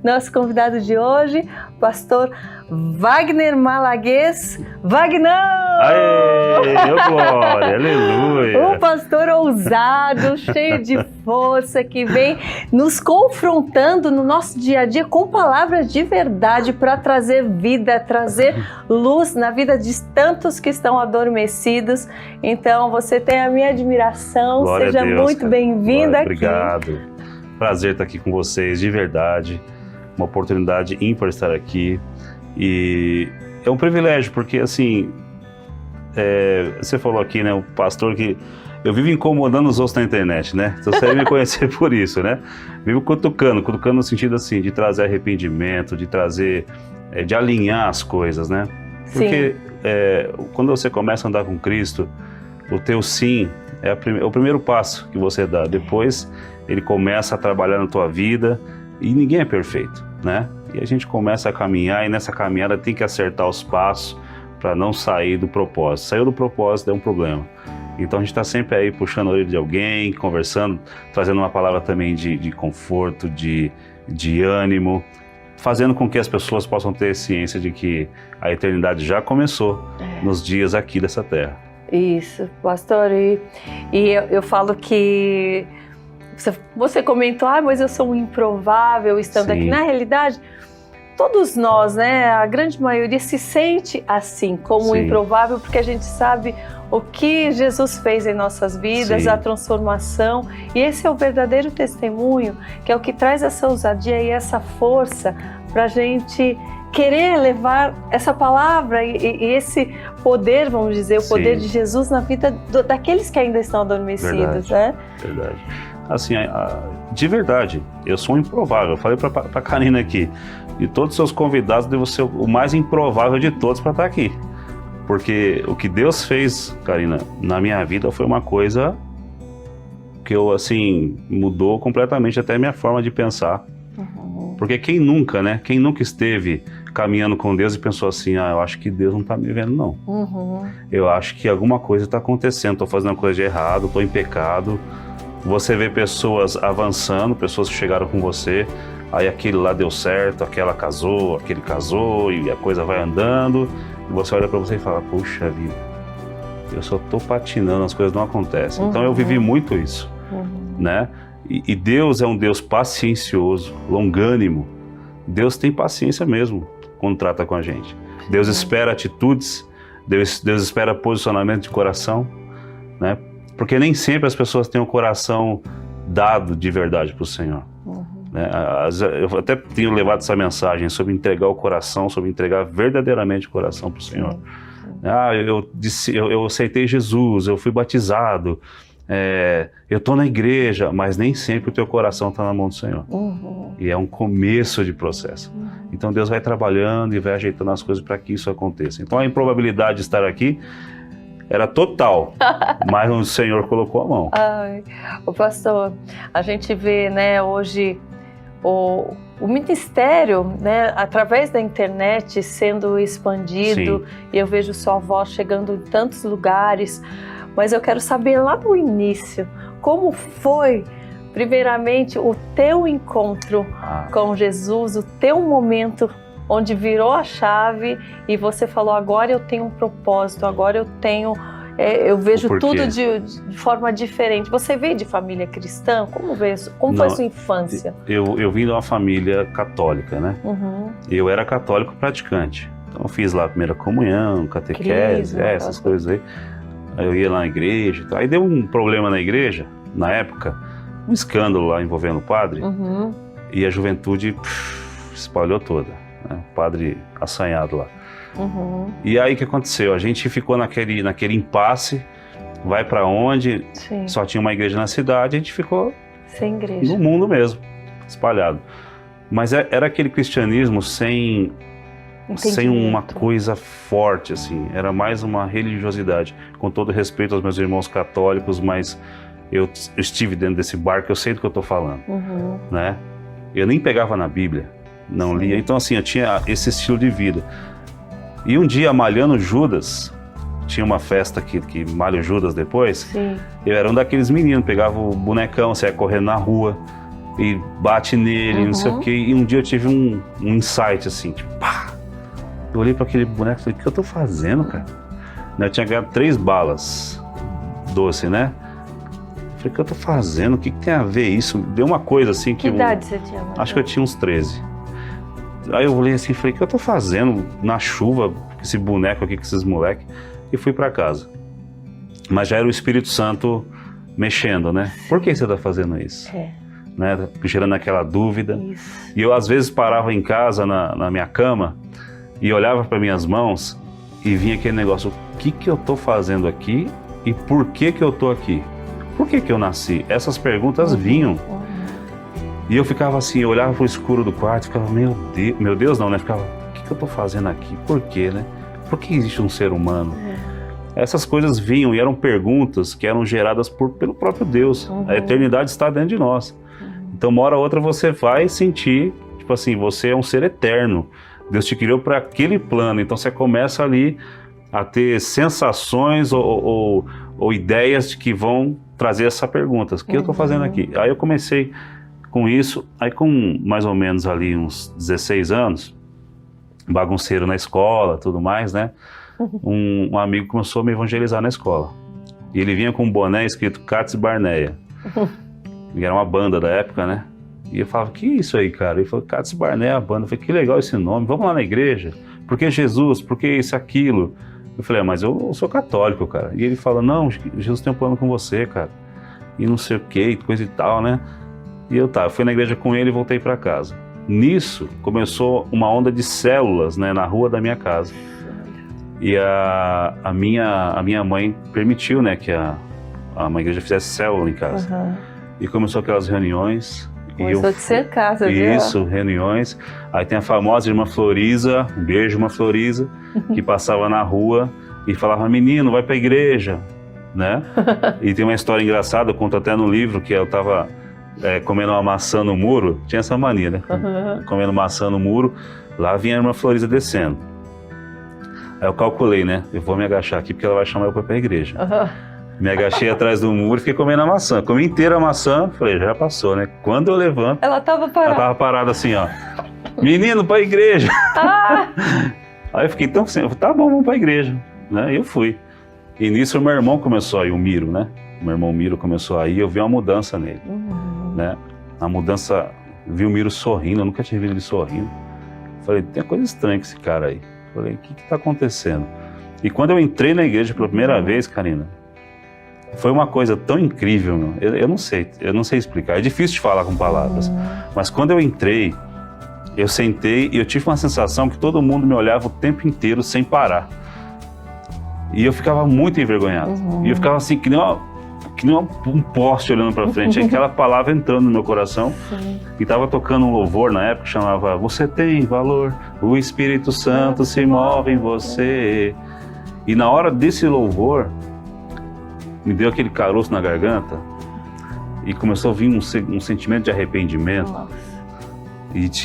nosso convidado de hoje, pastor Wagner Malaguês. Wagnão! Aê, meu glória, aleluia! Um pastor ousado, cheio de força, que vem nos confrontando no nosso dia a dia com palavras de verdade para trazer vida, trazer luz na vida de tantos que estão adormecidos. Então, você tem a minha admiração, Glória seja a Deus, muito bem-vinda aqui. Obrigado. Prazer estar aqui com vocês, de verdade. Uma oportunidade ímpar estar aqui. E é um privilégio, porque assim, você falou aqui, né, o pastor que eu vivo incomodando os outros na internet, né? Então você deve me conhecer por isso, né? Vivo cutucando no sentido assim, de trazer arrependimento, de trazer, de alinhar as coisas, né? Porque quando você começa a andar com Cristo, o teu sim é o primeiro passo que você dá. Depois ele começa a trabalhar na tua vida e ninguém é perfeito, né? E a gente começa a caminhar e nessa caminhada tem que acertar os passos para não sair do propósito. Saiu do propósito é um problema. Então a gente está sempre aí puxando a orelha de alguém, conversando, trazendo uma palavra também de conforto, de ânimo, fazendo com que as pessoas possam ter ciência de que a eternidade já começou nos dias aqui dessa terra. Isso, pastor. E eu falo que você comentou, mas eu sou um improvável estando aqui. Na realidade, todos nós, né, a grande maioria se sente assim, como improvável, porque a gente sabe o que Jesus fez em nossas vidas, a transformação. E esse é o verdadeiro testemunho, que é o que traz essa ousadia e essa força para a gente querer levar essa palavra e esse poder, vamos dizer, o poder de Jesus na vida daqueles que ainda estão adormecidos, né? Verdade. Assim, de verdade, eu sou um improvável. Eu falei pra Karina aqui, de todos os seus convidados, devo ser o mais improvável de todos para estar aqui. Porque o que Deus fez, Karina, na minha vida foi uma coisa que mudou completamente até a minha forma de pensar. Porque quem nunca esteve caminhando com Deus e pensou assim, eu acho que Deus não está me vendo, não. Eu acho que alguma coisa está acontecendo, estou fazendo uma coisa de errado, estou em pecado. Você vê pessoas avançando, pessoas que chegaram com você, aí aquele lá deu certo, aquele casou e a coisa vai andando, e você olha para você e fala, puxa vida, eu só estou patinando, as coisas não acontecem. Então eu vivi muito isso, né? E Deus é um Deus paciencioso, longânimo. Deus tem paciência mesmo quando trata com a gente. Deus espera atitudes, Deus espera posicionamento de coração, né? Porque nem sempre as pessoas têm o coração dado de verdade para o Senhor. Né? Eu até tenho levado essa mensagem sobre entregar o coração, sobre entregar verdadeiramente o coração para o Senhor. Eu aceitei Jesus, eu fui batizado, eu estou na igreja, mas nem sempre o teu coração está na mão do Senhor. E é um começo de processo. Então Deus vai trabalhando e vai ajeitando as coisas para que isso aconteça. Então a improbabilidade de estar aqui era total, mas o Senhor colocou a mão. O pastor, a gente vê, né, hoje o ministério, né, através da internet sendo expandido, e eu vejo sua voz chegando em tantos lugares, mas eu quero saber lá no início, como foi, primeiramente, o teu encontro com Jesus, o teu momento onde virou a chave e você falou, agora eu tenho um propósito, agora eu vejo tudo de forma diferente. Você veio de família cristã? Como foi a sua infância? Eu vim de uma família católica, né? Eu era católico praticante. Então eu fiz lá a primeira comunhão, catequese, essas coisas aí. Eu ia lá na igreja e tal. Aí deu um problema na igreja, na época, um escândalo lá envolvendo o padre, e a juventude espalhou toda. O padre assanhado lá. E aí o que aconteceu? A gente ficou naquele impasse, vai para onde? Só tinha uma igreja na cidade, a gente ficou sem igreja, no mundo mesmo, espalhado. Mas era aquele cristianismo sem uma coisa forte, assim. Era mais uma religiosidade. Com todo respeito aos meus irmãos católicos, mas eu estive dentro desse barco, eu sei do que eu estou falando, né? Eu nem pegava na Bíblia, não lia. Então, assim, eu tinha esse estilo de vida. E um dia, malhando Judas, tinha uma festa que malha o Judas depois, eu era um daqueles meninos, pegava o bonecão, saia correndo na rua, e bate nele, não sei o quê. E um dia eu tive um insight assim, tipo, pá! Eu olhei para aquele boneco e falei, o que eu tô fazendo, cara? Eu tinha ganhado 3 balas doce, né? Eu falei, o que eu tô fazendo? O que tem a ver isso? Deu uma coisa assim que... Que idade você tinha? Acho que eu tinha uns 13. Aí eu olhei assim e falei, o que eu tô fazendo na chuva com esse boneco aqui, com esses moleques? E fui para casa. Mas já era o Espírito Santo mexendo, né? Por que você tá fazendo isso? Né? Gerando aquela dúvida. Isso. E eu às vezes parava em casa, na minha cama, e olhava para minhas mãos e vinha aquele negócio, o que eu tô fazendo aqui e por que eu tô aqui? Por que eu nasci? Essas perguntas vinham. E eu ficava assim, eu olhava pro escuro do quarto e ficava, meu Deus não, né? Ficava, o que eu tô fazendo aqui? Por quê, né? Por que existe um ser humano? Essas coisas vinham e eram perguntas que eram geradas pelo próprio Deus. A eternidade está dentro de nós. Então, uma hora ou outra você vai sentir, tipo assim, você é um ser eterno. Deus te criou para aquele plano. Então, você começa ali a ter sensações ou ideias que vão trazer essa pergunta. O que eu estou fazendo aqui? Aí eu comecei com isso. Aí, com mais ou menos ali uns 16 anos, bagunceiro na escola, tudo mais, né? Um amigo começou a me evangelizar na escola. E ele vinha com um boné escrito Cats Barneia. Que era uma banda da época, né? E eu falava, que isso aí, cara? Ele falou, Cats Barneia é a banda. Eu falei, que legal esse nome, vamos lá na igreja. Por que Jesus? Por que isso, aquilo? Eu falei, mas eu sou católico, cara. E ele fala, não, Jesus tem um plano com você, cara. E não sei o que, coisa e tal, né? E eu fui na igreja com ele e voltei para casa. Nisso, começou uma onda de células, né, na rua da minha casa. E a minha mãe permitiu, né, que a igreja fizesse célula em casa. E começou aquelas reuniões. Começou a te cercar, você viu? Isso, reuniões. Aí tem a famosa irmã Floriza, um beijo, irmã Floriza, que passava na rua e falava, menino, vai pra igreja, né? E tem uma história engraçada, eu conto até no livro, que eu tava comendo uma maçã no muro, tinha essa mania, né? Comendo maçã no muro, lá vinha a irmã Floriza descendo. Aí eu calculei, né? Eu vou me agachar aqui porque ela vai chamar eu pra ir pra igreja. Me agachei atrás do muro e fiquei comendo a maçã. Comi inteira a maçã, falei, já passou, né? Quando eu levanto... Ela tava parada. Ela tava parada assim, ó. Menino, pra igreja! Aí eu fiquei tão assim, tá bom, vamos pra igreja. Né? E eu fui. E nisso o meu irmão começou a ir, o Miro, né? O meu irmão Miro começou a ir, eu vi uma mudança nele. Né? A mudança, vi o Miro sorrindo, eu nunca tinha visto ele sorrindo. Falei, tem coisa estranha com esse cara aí. Falei, o que tá acontecendo? E quando eu entrei na igreja pela primeira vez, Karina, foi uma coisa tão incrível, meu. Eu não sei explicar, é difícil de falar com palavras, mas quando eu entrei, eu sentei e eu tive uma sensação que todo mundo me olhava o tempo inteiro sem parar. E eu ficava muito envergonhado. E eu ficava assim, que nem um poste olhando pra frente, aquela palavra entrando no meu coração. E tava tocando um louvor na época que chamava Você tem valor, o Espírito Santo se move em você. E na hora desse louvor, me deu aquele caroço na garganta e começou a vir um sentimento de arrependimento.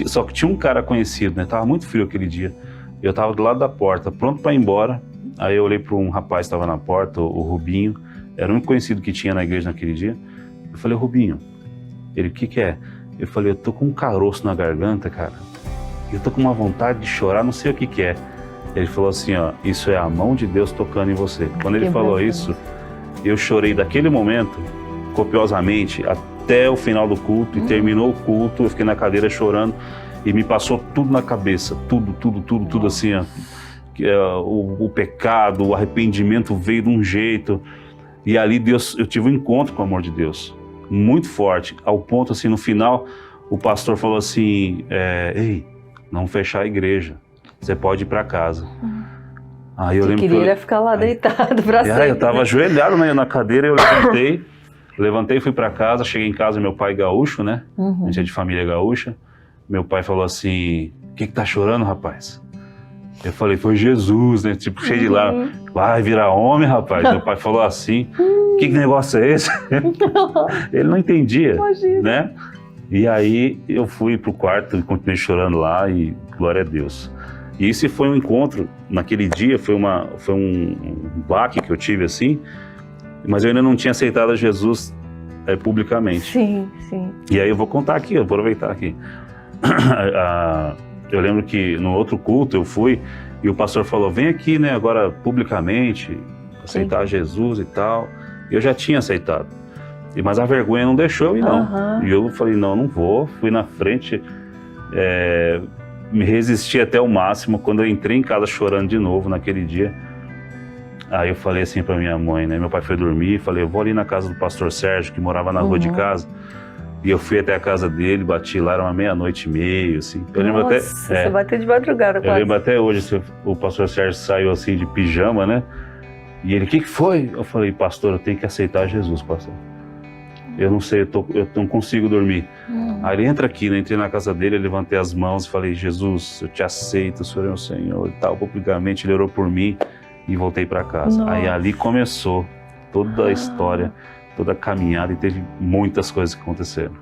Só que tinha um cara conhecido, né? Tava muito frio aquele dia. Eu tava do lado da porta, pronto para ir embora. Aí eu olhei para um rapaz que estava na porta, o Rubinho. Era o único conhecido que tinha na igreja naquele dia. Eu falei, Rubinho. Ele, o que é? Eu falei, eu tô com um caroço na garganta, cara. Eu tô com uma vontade de chorar, não sei o que é. Ele falou assim, ó, isso é a mão de Deus tocando em você. Quando ele falou isso, eu chorei daquele momento, copiosamente, até o final do culto. E terminou o culto, eu fiquei na cadeira chorando. E me passou tudo na cabeça, tudo assim, ó. O pecado, o arrependimento veio de um jeito. E ali eu tive um encontro com o amor de Deus, muito forte, ao ponto assim, no final, o pastor falou assim, ei, não fechar a igreja, você pode ir para casa. Aí eu lembro queria ficar lá deitado pra sempre. Eu estava ajoelhado na cadeira, eu levantei e fui para casa. Cheguei em casa, meu pai gaúcho, né? A gente é de família gaúcha. Meu pai falou assim, o que tá chorando, rapaz? Eu falei, foi Jesus, né? Tipo, cheio de lá, vai virar homem, rapaz. Meu pai falou assim, que negócio é esse? Ele não entendia, né? E aí eu fui pro quarto e continuei chorando lá e glória a Deus. E esse foi um encontro, naquele dia, foi um baque que eu tive assim, mas eu ainda não tinha aceitado a Jesus publicamente. Sim, sim. E aí eu vou contar aqui, eu vou aproveitar aqui. Eu lembro que no outro culto eu fui e o pastor falou, vem aqui, né, agora publicamente, aceitar Jesus e tal. Eu já tinha aceitado, mas a vergonha não deixou eu ir não. E eu falei, não vou, fui na frente, me resisti até o máximo. Quando eu entrei em casa chorando de novo naquele dia, aí eu falei assim pra minha mãe, né, meu pai foi dormir, falei, eu vou ali na casa do pastor Sérgio, que morava na rua de casa. E eu fui até a casa dele, bati lá, era uma 00:30, assim. Eu lembro até. Você bateu de madrugada, quase. Eu lembro até hoje, o pastor Sérgio saiu assim de pijama, né? E ele, o que foi? Eu falei, pastor, eu tenho que aceitar Jesus, pastor. Eu não sei, eu não consigo dormir. Aí ele entra aqui, né? Entrei na casa dele, eu levantei as mãos e falei, Jesus, eu te aceito, o Senhor é o Senhor e tal. Publicamente ele orou por mim e voltei para casa. Nossa. Aí ali começou toda a história, toda a caminhada, e teve muitas coisas que aconteceram.